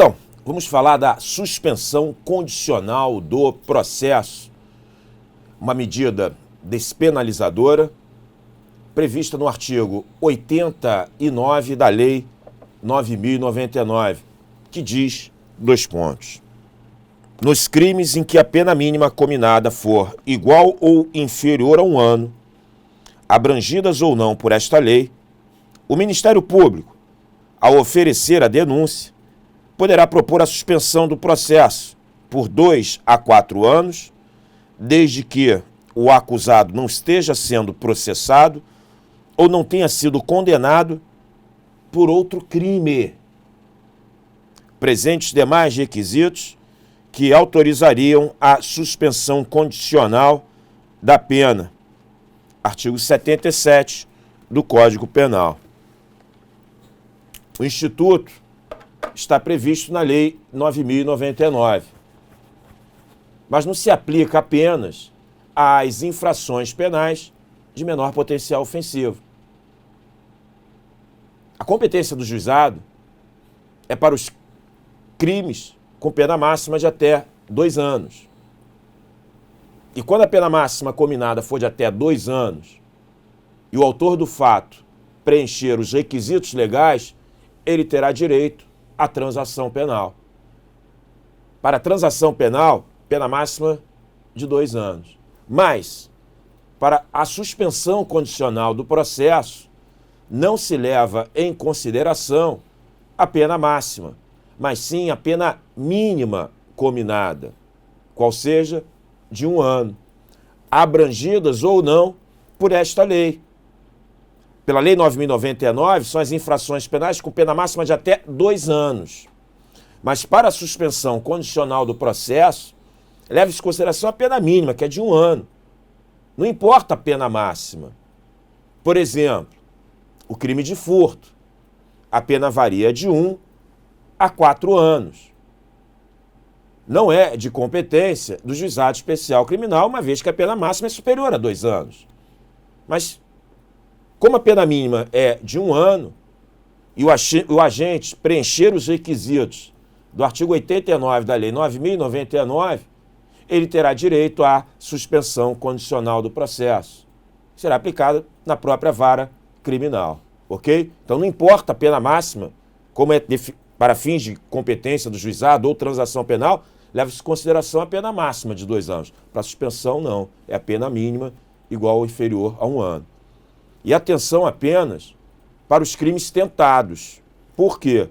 Então, vamos falar da suspensão condicional do processo, uma medida despenalizadora prevista no artigo 89 da Lei 9.099, que diz, dois pontos, nos crimes em que a pena mínima cominada for igual ou inferior a 1 ano, abrangidas ou não por esta lei, o Ministério Público, ao oferecer a denúncia, poderá propor a suspensão do processo por 2 a 4 anos, desde que o acusado não esteja sendo processado ou não tenha sido condenado por outro crime. Presentes demais requisitos que autorizariam a suspensão condicional da pena. Artigo 77 do Código Penal. O Instituto está previsto na Lei 9.099, mas não se aplica apenas às infrações penais de menor potencial ofensivo. A competência do juizado é para os crimes com pena máxima de até 2 anos. E quando a pena máxima cominada for de até 2 anos e o autor do fato preencher os requisitos legais, ele terá direito à transação penal. Para a transação penal, pena máxima de 2 anos. Mas, para a suspensão condicional do processo, não se leva em consideração a pena máxima, mas sim a pena mínima cominada, qual seja de 1 ano, abrangidas ou não por esta lei. Pela Lei 9.099, são as infrações penais com pena máxima de até 2 anos. Mas para a suspensão condicional do processo, leva-se em consideração a pena mínima, que é de 1 ano. Não importa a pena máxima. Por exemplo, o crime de furto. A pena varia de 1 a 4 anos. Não é de competência do Juizado Especial Criminal, uma vez que a pena máxima é superior a 2 anos. Mas, como a pena mínima é de 1 ano, e o agente preencher os requisitos do artigo 89 da Lei 9.099, ele terá direito à suspensão condicional do processo. Será aplicada na própria vara criminal, ok? Então não importa a pena máxima, como é para fins de competência do juizado ou transação penal, leva-se em consideração a pena máxima de 2 anos. Para suspensão, não. É a pena mínima igual ou inferior a 1 ano. E atenção apenas para os crimes tentados. Por quê?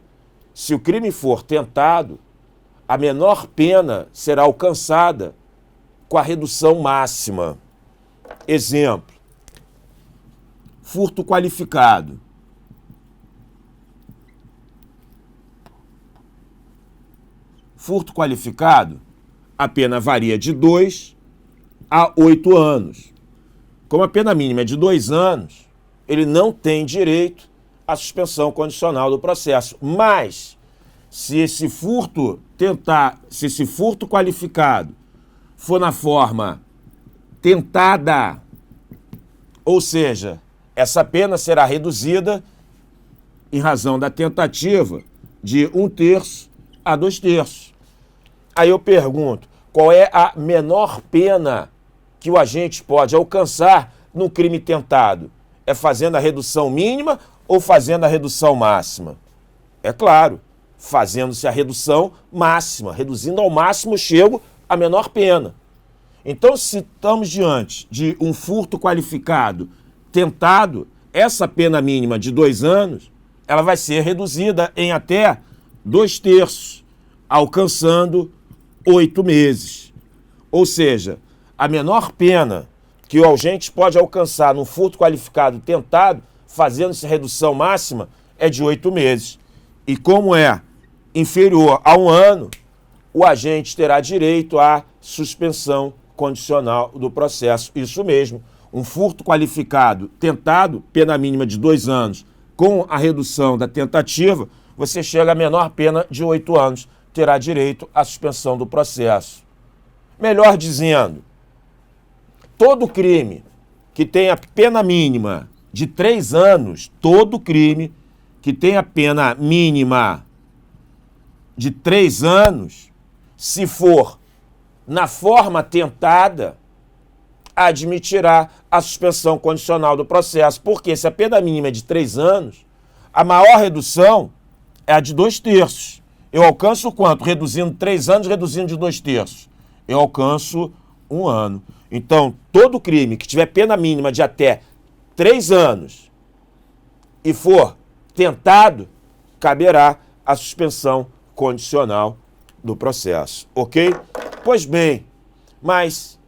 Se o crime for tentado, a menor pena será alcançada com a redução máxima. Exemplo: furto qualificado. Furto qualificado, a pena varia de 2 a 8 anos. Como a pena mínima é de 2 anos, ele não tem direito à suspensão condicional do processo. Mas, se esse furto qualificado for na forma tentada, ou seja, essa pena será reduzida em razão da tentativa de 1/3 a 2/3. Aí eu pergunto, qual é a menor pena que o agente pode alcançar no crime tentado? É fazendo a redução mínima ou fazendo a redução máxima? É claro, fazendo-se a redução máxima. Reduzindo ao máximo, chego à menor pena. Então, se estamos diante de um furto qualificado tentado, essa pena mínima de 2 anos, ela vai ser reduzida em até 2/3, alcançando 8 meses. Ou seja, a menor pena que o agente pode alcançar num furto qualificado tentado, fazendo-se redução máxima, é de 8 meses. E como é inferior a 1 ano, o agente terá direito à suspensão condicional do processo. Isso mesmo, um furto qualificado tentado, pena mínima de 2 anos, com a redução da tentativa, você chega à menor pena de 8 anos, terá direito à suspensão do processo. Melhor dizendo, todo crime que tenha pena mínima de 3 anos, todo crime que tenha pena mínima de 3 anos, se for na forma tentada, admitirá a suspensão condicional do processo. Porque se a pena mínima é de 3 anos, a maior redução é a de 2/3. Eu alcanço quanto? Reduzindo 3 anos, reduzindo de 2/3. Eu alcanço 1 ano. Então, todo crime que tiver pena mínima de até 3 anos e for tentado, caberá a suspensão condicional do processo. Ok? Pois bem, mas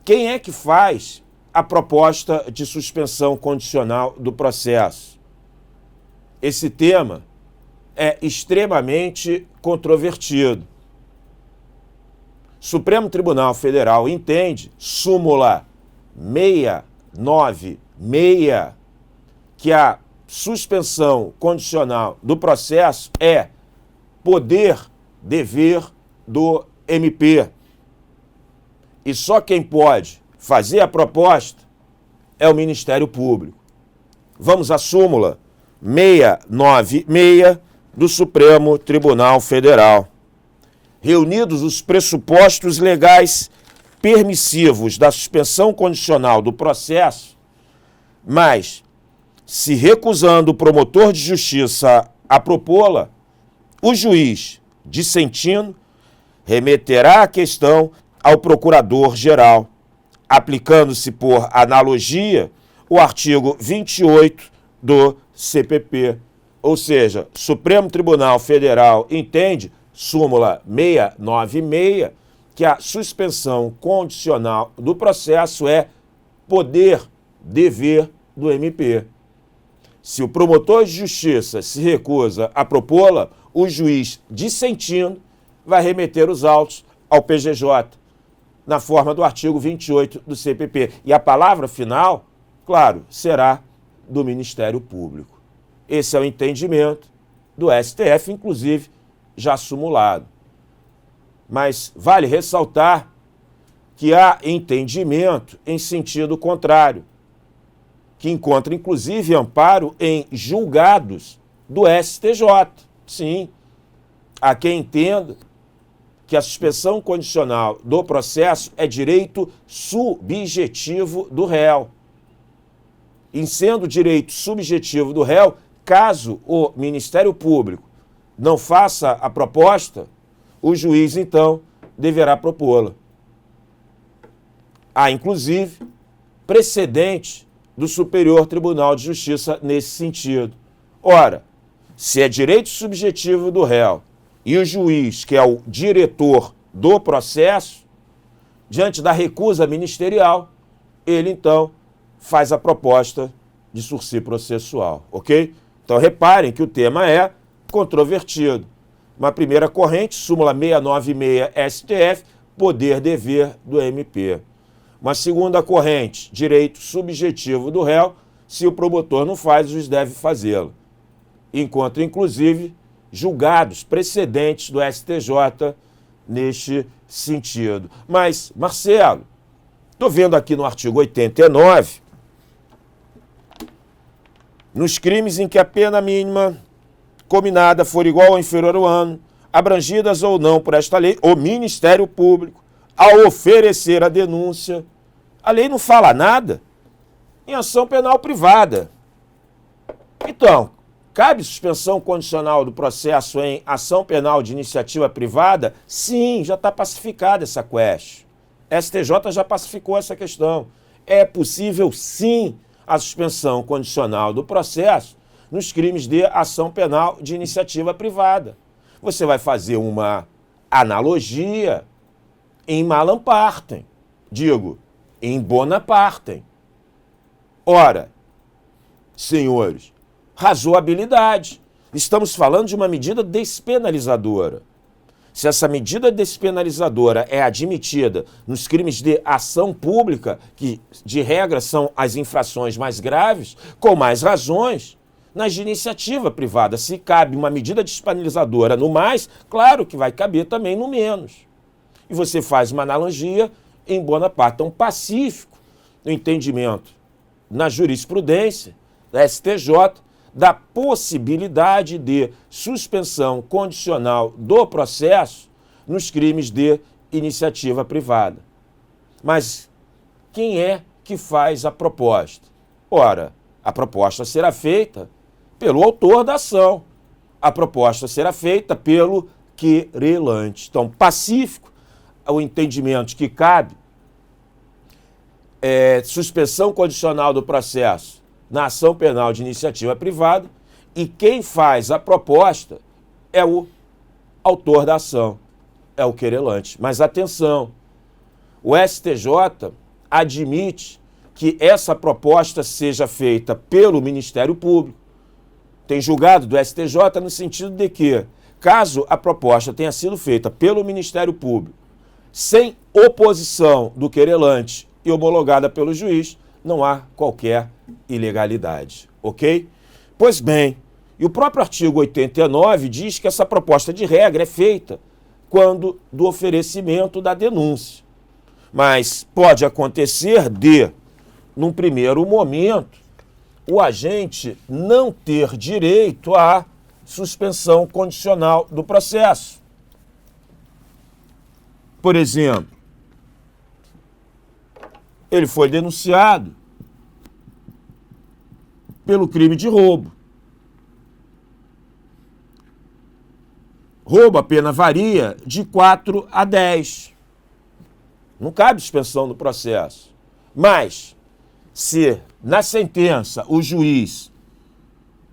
quem é que faz a proposta de suspensão condicional do processo? Esse tema é extremamente controvertido. Supremo Tribunal Federal entende, súmula 696, que a suspensão condicional do processo é poder, dever do MP. E só quem pode fazer a proposta é o Ministério Público. Vamos à súmula 696 do Supremo Tribunal Federal. Reunidos os pressupostos legais permissivos da suspensão condicional do processo, mas, se recusando o promotor de justiça a propô-la, o juiz, dissentindo, remeterá a questão ao procurador-geral, aplicando-se por analogia o artigo 28 do CPP. Ou seja, o Supremo Tribunal Federal entende, súmula 696, que a suspensão condicional do processo é poder, dever do MP. Se o promotor de justiça se recusa a propô-la, o juiz, dissentindo, vai remeter os autos ao PGJ, na forma do artigo 28 do CPP. E a palavra final, claro, será do Ministério Público. Esse é o entendimento do STF, inclusive já sumulado. Mas vale ressaltar que há entendimento em sentido contrário, que encontra inclusive amparo em julgados do STJ. Sim, há quem entenda que a suspensão condicional do processo é direito subjetivo do réu. Em sendo direito subjetivo do réu, caso o Ministério Público não faça a proposta, o juiz, então, deverá propô-la. Há, inclusive, precedente do Superior Tribunal de Justiça nesse sentido. Ora, se é direito subjetivo do réu e o juiz, que é o diretor do processo, diante da recusa ministerial, ele, então, faz a proposta de sursi processual, ok? Então, reparem que o tema é controvertido. Uma primeira corrente, súmula 696 STF, poder-dever do MP. Uma segunda corrente, direito subjetivo do réu, se o promotor não faz, o juiz deve fazê-lo. Encontra, inclusive, julgados precedentes do STJ neste sentido. Mas, Marcelo, estou vendo aqui no artigo 89, nos crimes em que a pena mínima combinada for igual ou inferior ao ano, abrangidas ou não por esta lei, o Ministério Público, ao oferecer a denúncia, a lei não fala nada em ação penal privada. Então, cabe suspensão condicional do processo em ação penal de iniciativa privada? Sim, já está pacificada essa quest. STJ já pacificou essa questão. É possível, sim, a suspensão condicional do processo nos crimes de ação penal de iniciativa privada. Você vai fazer uma analogia em Malam Partem, digo, em Bona Partem. Ora, senhores, razoabilidade. Estamos falando de uma medida despenalizadora. Se essa medida despenalizadora é admitida nos crimes de ação pública, que de regra são as infrações mais graves, com mais razões, nas de iniciativa privada, se cabe uma medida despenalizadora no mais, claro que vai caber também no menos. E você faz uma analogia em Bona Partem. Então, pacífico no entendimento, na jurisprudência da STJ, da possibilidade de suspensão condicional do processo nos crimes de iniciativa privada. Mas quem é que faz a proposta? Ora, a proposta será feita pelo autor da ação. A proposta será feita pelo querelante. Então, pacífico, o entendimento que cabe suspensão condicional do processo na ação penal de iniciativa privada, e quem faz a proposta é o autor da ação, é o querelante. Mas atenção, o STJ admite que essa proposta seja feita pelo Ministério Público. Tem julgado do STJ no sentido de que, caso a proposta tenha sido feita pelo Ministério Público, sem oposição do querelante e homologada pelo juiz, não há qualquer ilegalidade, ok? Pois bem, e o próprio artigo 89 diz que essa proposta de regra é feita quando do oferecimento da denúncia. Mas pode acontecer de, num primeiro momento, o agente não ter direito à suspensão condicional do processo. Por exemplo, ele foi denunciado pelo crime de roubo. Roubo, a pena varia de 4 a 10. Não cabe suspensão do processo. Mas, se na sentença o juiz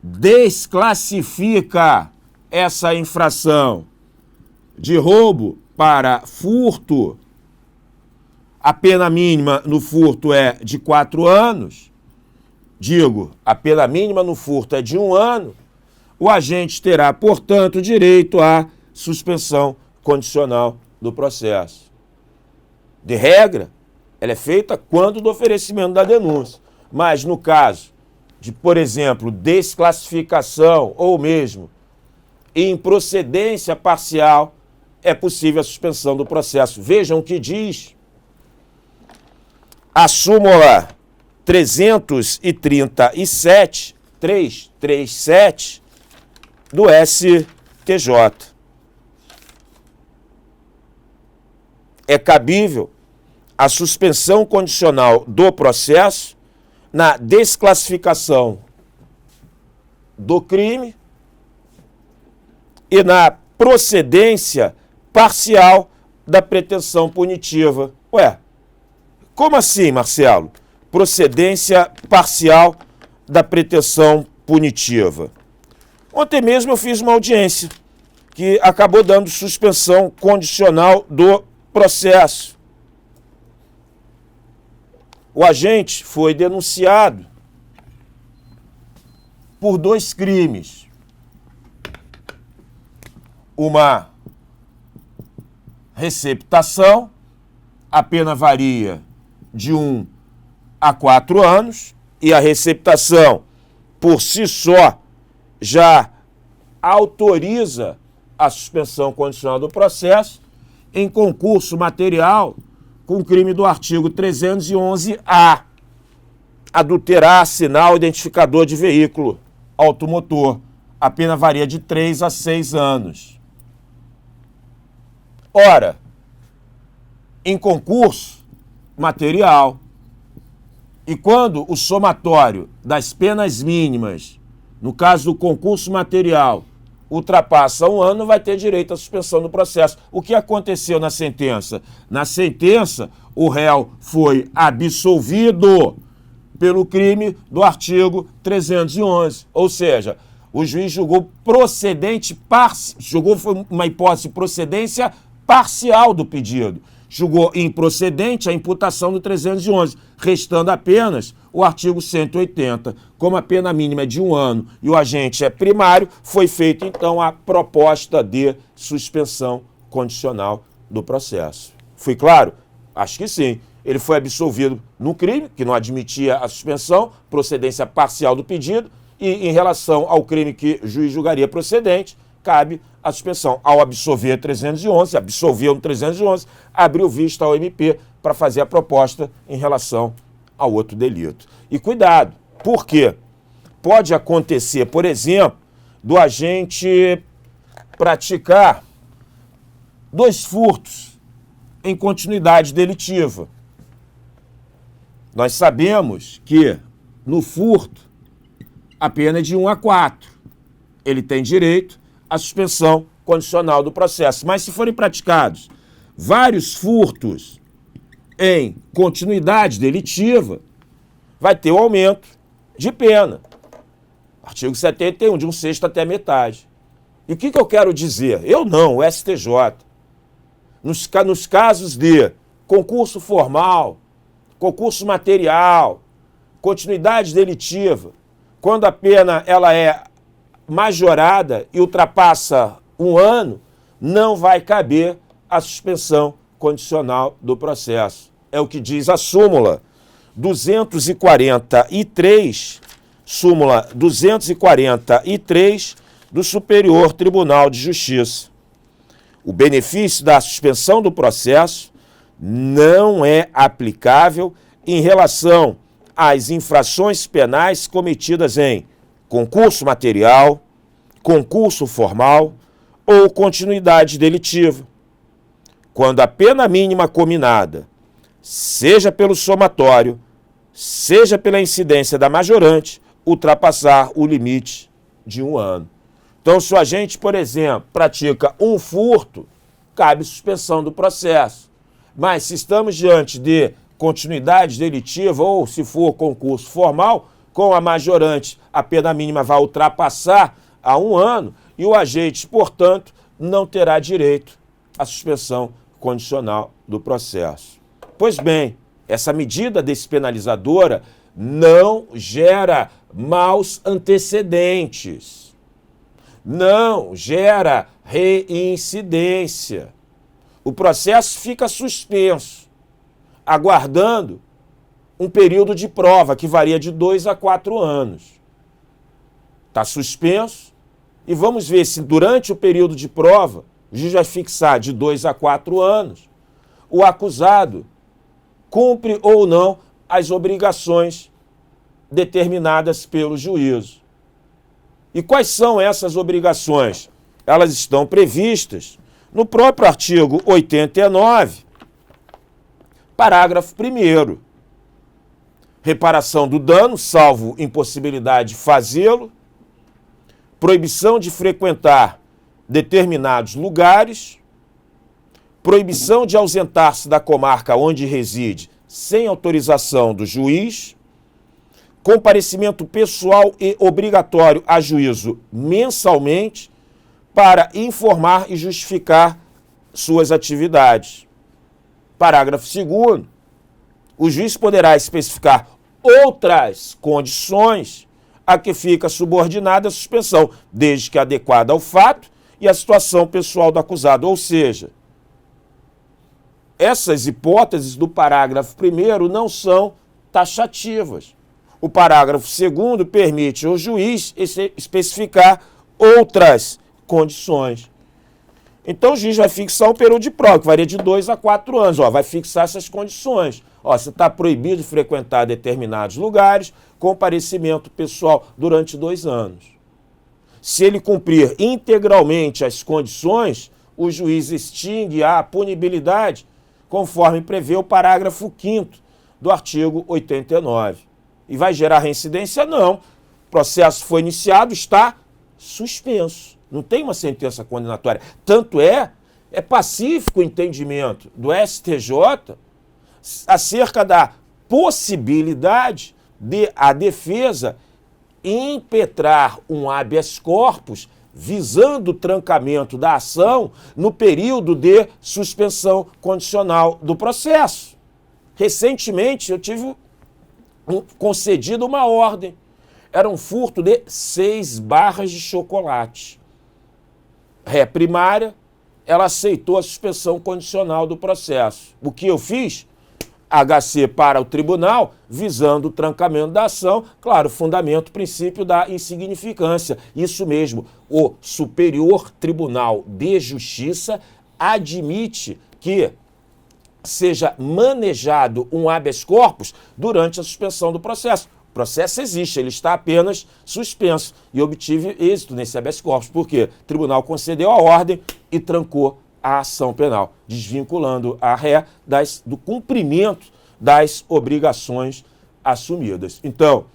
desclassifica essa infração de roubo para furto, a pena mínima no furto é de 4 anos, a pena mínima no furto é de 1 ano, o agente terá, portanto, direito à suspensão condicional do processo. De regra, ela é feita quando do oferecimento da denúncia. Mas no caso de, por exemplo, desclassificação ou mesmo improcedência parcial, é possível a suspensão do processo. Vejam o que diz a súmula 337 do STJ. É cabível a suspensão condicional do processo na desclassificação do crime e na procedência parcial da pretensão punitiva. Ué, como assim, Marcelo? Procedência parcial da pretensão punitiva. Ontem mesmo eu fiz uma audiência que acabou dando suspensão condicional do processo. O agente foi denunciado por 2 crimes. Uma receptação, a pena varia de 1 a 4 anos, e a receptação, por si só, já autoriza a suspensão condicional do processo em concurso material com o crime do artigo 311-A, adulterar sinal identificador de veículo automotor. A pena varia de 3 a 6 anos. Ora, em concurso material, e quando o somatório das penas mínimas, no caso do concurso material, ultrapassa 1 ano, vai ter direito à suspensão do processo. O que aconteceu na sentença? Na sentença, o réu foi absolvido pelo crime do artigo 311. Ou seja, o juiz julgou foi uma hipótese de procedência parcial do pedido. Julgou improcedente a imputação do 311, restando apenas o artigo 180. Como a pena mínima é de 1 ano e o agente é primário, foi feita então a proposta de suspensão condicional do processo. Fui claro? Acho que sim. Ele foi absolvido no crime, que não admitia a suspensão, procedência parcial do pedido, e em relação ao crime que o juiz julgaria procedente, cabe a suspensão. Ao absolver 311, absolveu no 311, abriu vista ao MP para fazer a proposta em relação ao outro delito. E cuidado, por quê? pode acontecer, por exemplo, do agente praticar 2 furtos em continuidade delitiva. Nós sabemos que no furto a pena é de 1 a 4. Ele tem direito à suspensão condicional do processo. Mas se forem praticados vários furtos em continuidade delitiva, vai ter o aumento de pena. Artigo 71, de 1/6 até metade. E o que eu quero dizer? Eu não, o STJ. Nos casos de concurso formal, concurso material, continuidade delitiva, quando a pena ela é majorada e ultrapassa 1 ano, não vai caber a suspensão condicional do processo. É o que diz a súmula 243, súmula 243 do Superior Tribunal de Justiça. O benefício da suspensão do processo não é aplicável em relação às infrações penais cometidas em concurso material, concurso formal ou continuidade delitiva, quando a pena mínima cominada, seja pelo somatório, seja pela incidência da majorante, ultrapassar o limite de 1 ano. Então, se o agente, por exemplo, pratica um furto, cabe suspensão do processo. Mas se estamos diante de continuidade delitiva ou se for concurso formal, com a majorante, a pena mínima vai ultrapassar a 1 ano e o agente, portanto, não terá direito à suspensão condicional do processo. Pois bem, essa medida despenalizadora não gera maus antecedentes, não gera reincidência. O processo fica suspenso, aguardando um período de prova que varia de 2 a 4 anos. Está suspenso e vamos ver se durante o período de prova, o juiz vai fixar de 2 a 4 anos, o acusado cumpre ou não as obrigações determinadas pelo juízo. E quais são essas obrigações? Elas estão previstas no próprio artigo 89, parágrafo 1º. Reparação do dano, salvo impossibilidade de fazê-lo, proibição de frequentar determinados lugares, proibição de ausentar-se da comarca onde reside sem autorização do juiz, comparecimento pessoal e obrigatório a juízo mensalmente para informar e justificar suas atividades. Parágrafo 2º. O juiz poderá especificar outras condições a que fica subordinada a suspensão, desde que adequada ao fato e à situação pessoal do acusado. Ou seja, essas hipóteses do parágrafo 1º não são taxativas. O parágrafo 2º permite ao juiz especificar outras condições. Então o juiz vai fixar um período de prova, que varia de 2 a 4 anos. Vai fixar essas condições. Você está proibido de frequentar determinados lugares, comparecimento pessoal durante 2 anos. Se ele cumprir integralmente as condições, o juiz extingue a punibilidade, conforme prevê o parágrafo 5º do artigo 89. E vai gerar reincidência? Não. O processo foi iniciado, está suspenso. Não tem uma sentença condenatória. Tanto é pacífico o entendimento do STJ acerca da possibilidade de a defesa impetrar um habeas corpus visando o trancamento da ação no período de suspensão condicional do processo. Recentemente eu tive concedido uma ordem. Era um furto de 6 barras de chocolate. Ré primária, ela aceitou a suspensão condicional do processo. O que eu fiz? HC para o tribunal, visando o trancamento da ação, claro, fundamento, princípio da insignificância. Isso mesmo, o Superior Tribunal de Justiça admite que seja manejado um habeas corpus durante a suspensão do processo. processo existe, ele está apenas suspenso. E obtive êxito nesse habeas corpus, porque o tribunal concedeu a ordem e trancou a ação penal, desvinculando a ré do cumprimento das obrigações assumidas. Então,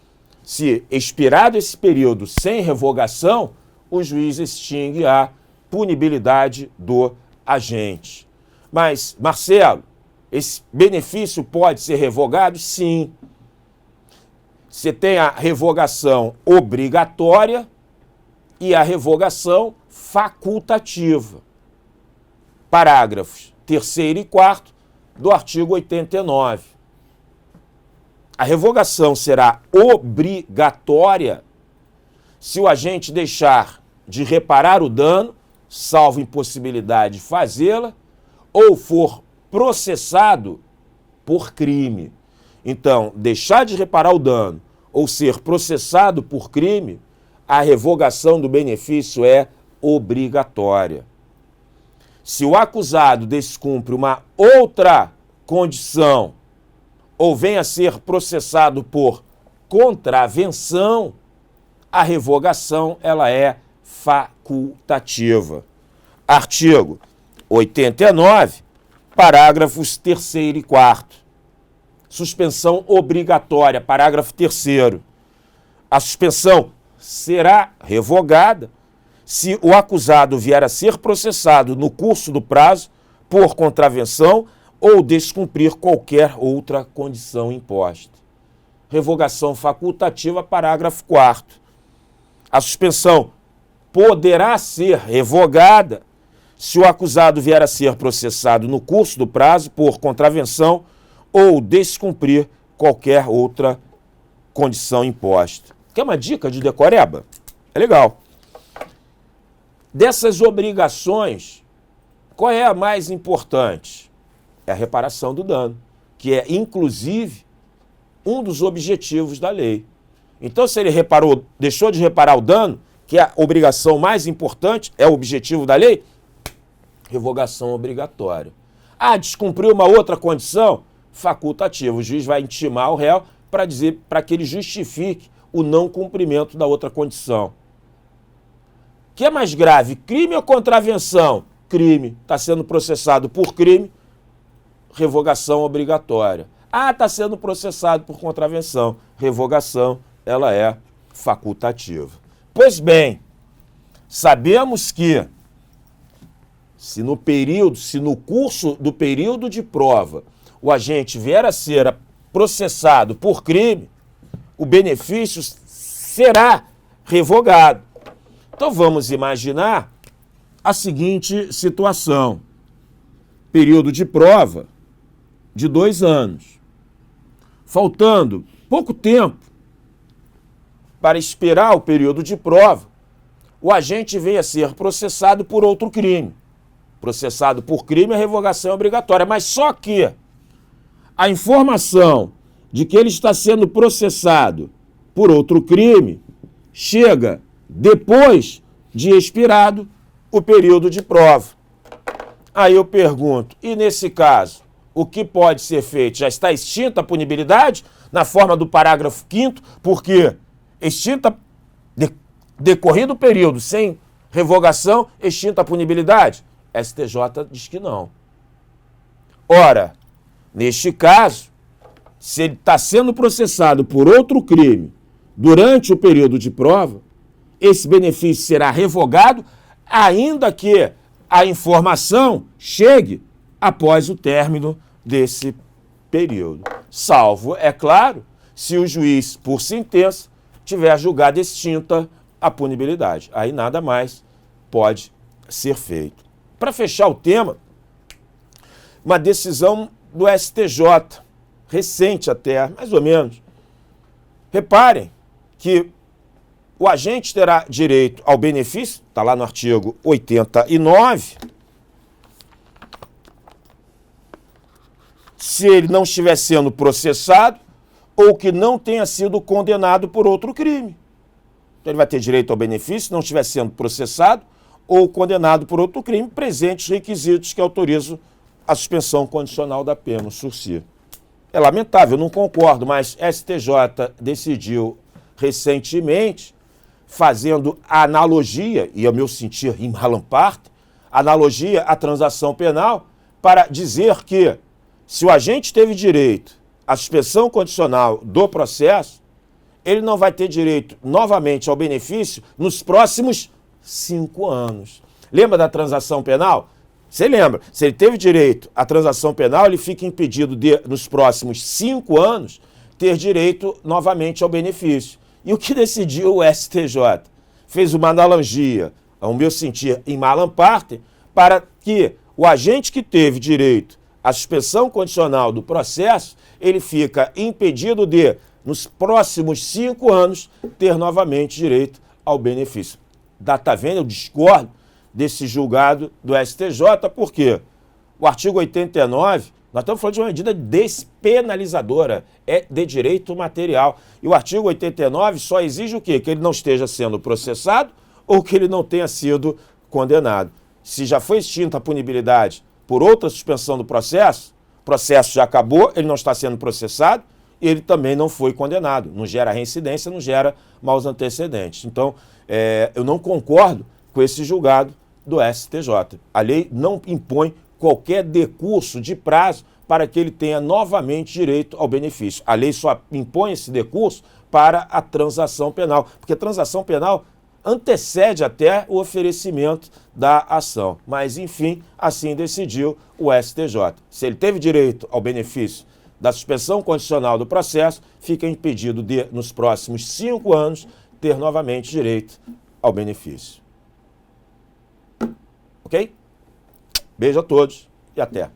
se expirado esse período sem revogação, o juiz extingue a punibilidade do agente. Mas, Marcelo, esse benefício pode ser revogado? Sim. Você tem a revogação obrigatória e a revogação facultativa. Parágrafos 3º e 4º do artigo 89. A revogação será obrigatória se o agente deixar de reparar o dano, salvo impossibilidade de fazê-la, ou for processado por crime. Então, deixar de reparar o dano ou ser processado por crime, a revogação do benefício é obrigatória. Se o acusado descumpre uma outra condição ou venha a ser processado por contravenção, a revogação ela é facultativa. Artigo 89, parágrafos 3º e 4º. Suspensão obrigatória, parágrafo 3º. A suspensão será revogada se o acusado vier a ser processado no curso do prazo por contravenção ou descumprir qualquer outra condição imposta. Revogação facultativa, parágrafo 4º. A suspensão poderá ser revogada se o acusado vier a ser processado no curso do prazo por contravenção ou descumprir qualquer outra condição imposta. Quer uma dica de decoreba? É legal. Dessas obrigações, qual é a mais importante? É a reparação do dano, que é, inclusive, um dos objetivos da lei. Então, se ele deixou de reparar o dano, que é a obrigação mais importante, é o objetivo da lei, revogação obrigatória. Ah, descumpriu uma outra condição? Facultativo. O juiz vai intimar o réu para que ele justifique o não cumprimento da outra condição. O que é mais grave, crime ou contravenção? Crime. Está sendo processado por crime, revogação obrigatória. Ah, está sendo processado por contravenção. Revogação, ela é facultativa. Pois bem, sabemos que se no curso do período de prova o agente vier a ser processado por crime, o benefício será revogado. Então vamos imaginar a seguinte situação. Período de prova de 2 anos. Faltando pouco tempo para expirar o período de prova, o agente vem a ser processado por outro crime. Processado por crime, a revogação é obrigatória. Mas só que a informação de que ele está sendo processado por outro crime chega depois de expirado o período de prova. Aí eu pergunto, e nesse caso, o que pode ser feito? Já está extinta a punibilidade na forma do parágrafo 5º, porque decorrido o período sem revogação, extinta a punibilidade? STJ diz que não. Ora, neste caso, se ele está sendo processado por outro crime durante o período de prova, esse benefício será revogado, ainda que a informação chegue após o término desse período. Salvo, é claro, se o juiz, por sentença, tiver julgado extinta a punibilidade. Aí nada mais pode ser feito. Para fechar o tema, uma decisão do STJ, recente até, mais ou menos. Reparem que o agente terá direito ao benefício, está lá no artigo 89, se ele não estiver sendo processado ou que não tenha sido condenado por outro crime. Então ele vai ter direito ao benefício se não estiver sendo processado ou condenado por outro crime, presentes requisitos que autorizam a suspensão condicional da pena, o sursi. É lamentável, eu não concordo, mas STJ decidiu recentemente, fazendo a analogia, e ao meu sentir em Alan Parte, analogia à transação penal, para dizer que se o agente teve direito à suspensão condicional do processo, ele não vai ter direito novamente ao benefício nos próximos 5 anos. Lembra da transação penal? Você lembra? Se ele teve direito à transação penal, ele fica impedido de, nos próximos 5 anos, ter direito novamente ao benefício. E o que decidiu o STJ? Fez uma analogia, ao meu sentir, em Alan Parte, para que o agente que teve direito à suspensão condicional do processo, ele fica impedido de, nos próximos 5 anos, ter novamente direito ao benefício. Tá vendo? Eu discordo desse julgado do STJ, porque o artigo 89, nós estamos falando de uma medida despenalizadora, é de direito material. E o artigo 89 só exige o quê? Que ele não esteja sendo processado ou que ele não tenha sido condenado. Se já foi extinta a punibilidade por outra suspensão do processo, o processo já acabou, ele não está sendo processado e ele também não foi condenado. Não gera reincidência, não gera maus antecedentes. Então, eu não concordo com esse julgado do STJ. A lei não impõe qualquer decurso de prazo para que ele tenha novamente direito ao benefício. A lei só impõe esse decurso para a transação penal, porque a transação penal antecede até o oferecimento da ação. Mas, enfim, assim decidiu o STJ. Se ele teve direito ao benefício da suspensão condicional do processo, fica impedido de, nos próximos 5 anos, ter novamente direito ao benefício. Ok? Beijo a todos e até.